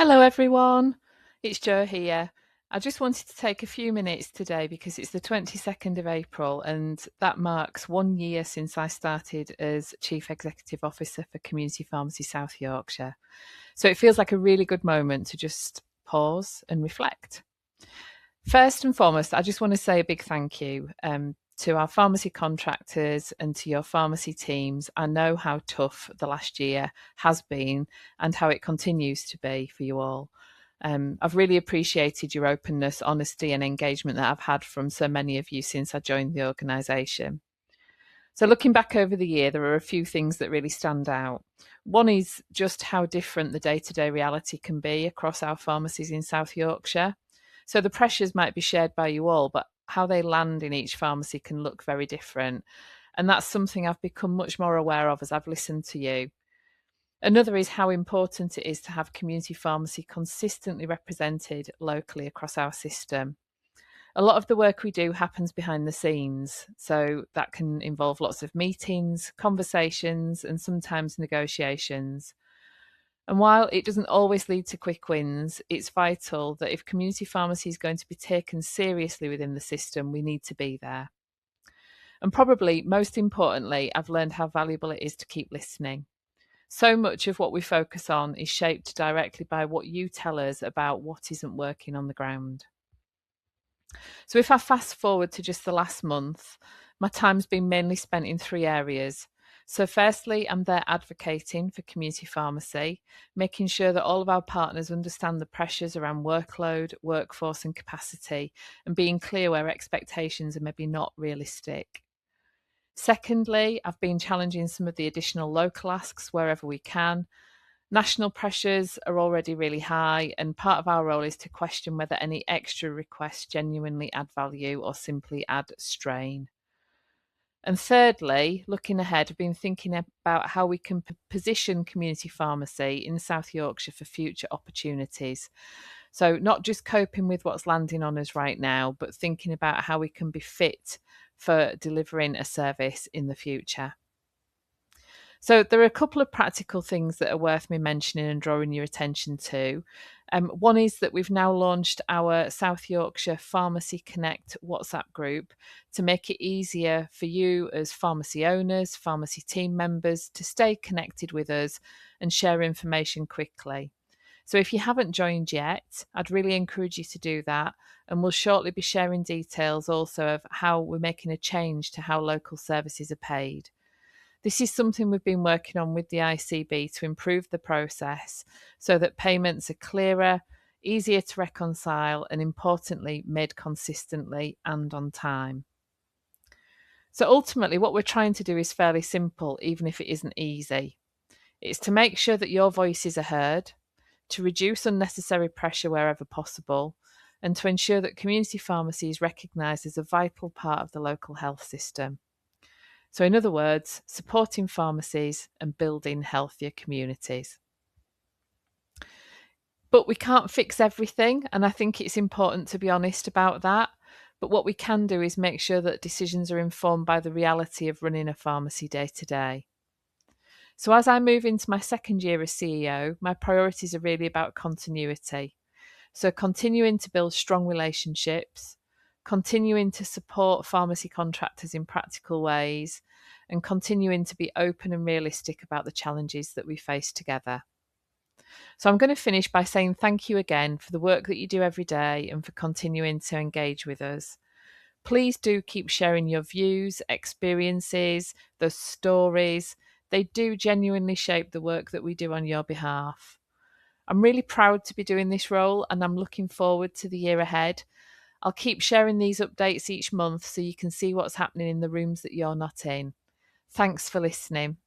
Hello, everyone. It's Jo here. I just wanted to take a few minutes today because it's the 22nd of April, and that marks 1 year since I started as Chief Executive Officer for Community Pharmacy South Yorkshire. So it feels like a really good moment to just pause and reflect. First and foremost, I just want to say a big thank you to our pharmacy contractors and to your pharmacy teams. I know how tough the last year has been and how it continues to be for you all. I've really appreciated your openness, honesty, and engagement that I've had from so many of you since I joined the organisation. So, looking back over the year, there are a few things that really stand out. One is just how different the day to day reality can be across our pharmacies in South Yorkshire. So, the pressures might be shared by you all, but how they land in each pharmacy can look very different. And that's something I've become much more aware of as I've listened to you. Another is how important it is to have community pharmacy consistently represented locally across our system. A lot of the work we do happens behind the scenes, so that can involve lots of meetings, conversations, and sometimes negotiations. And while it doesn't always lead to quick wins, it's vital that if community pharmacy is going to be taken seriously within the system, we need to be there. And probably most importantly, I've learned how valuable it is to keep listening. So much of what we focus on is shaped directly by what you tell us about what isn't working on the ground. So if I fast forward to just the last month, my time's been mainly spent in three areas. So firstly, I'm there advocating for community pharmacy, making sure that all of our partners understand the pressures around workload, workforce and capacity, and being clear where expectations are maybe not realistic. Secondly, I've been challenging some of the additional local asks wherever we can. National pressures are already really high, and part of our role is to question whether any extra requests genuinely add value or simply add strain. And thirdly, looking ahead, I've been thinking about how we can position community pharmacy in South Yorkshire for future opportunities. So, not just coping with what's landing on us right now, but thinking about how we can be fit for delivering a service in the future. So there are a couple of practical things that are worth me mentioning and drawing your attention to. One is that we've now launched our South Yorkshire Pharmacy Connect WhatsApp group to make it easier for you as pharmacy owners, pharmacy team members to stay connected with us and share information quickly. So if you haven't joined yet, I'd really encourage you to do that. And we'll shortly be sharing details also of how we're making a change to how local services are paid. This is something we've been working on with the ICB to improve the process so that payments are clearer, easier to reconcile, and importantly, made consistently and on time. So ultimately, what we're trying to do is fairly simple, even if it isn't easy. It's to make sure that your voices are heard, to reduce unnecessary pressure wherever possible, and to ensure that community pharmacy is recognised as a vital part of the local health system. So, in other words, supporting pharmacies and building healthier communities. But we can't fix everything, and I think it's important to be honest about that. But what we can do is make sure that decisions are informed by the reality of running a pharmacy day to day. So, as I move into my second year as CEO, my priorities are really about continuity. So, continuing to build strong relationships, continuing to support pharmacy contractors in practical ways, and continuing to be open and realistic about the challenges that we face together. So I'm going to finish by saying thank you again for the work that you do every day and for continuing to engage with us. Please do keep sharing your views, experiences, those stories. They do genuinely shape the work that we do on your behalf. I'm really proud to be doing this role and I'm looking forward to the year ahead. I'll keep sharing these updates each month so you can see what's happening in the rooms that you're not in. Thanks for listening.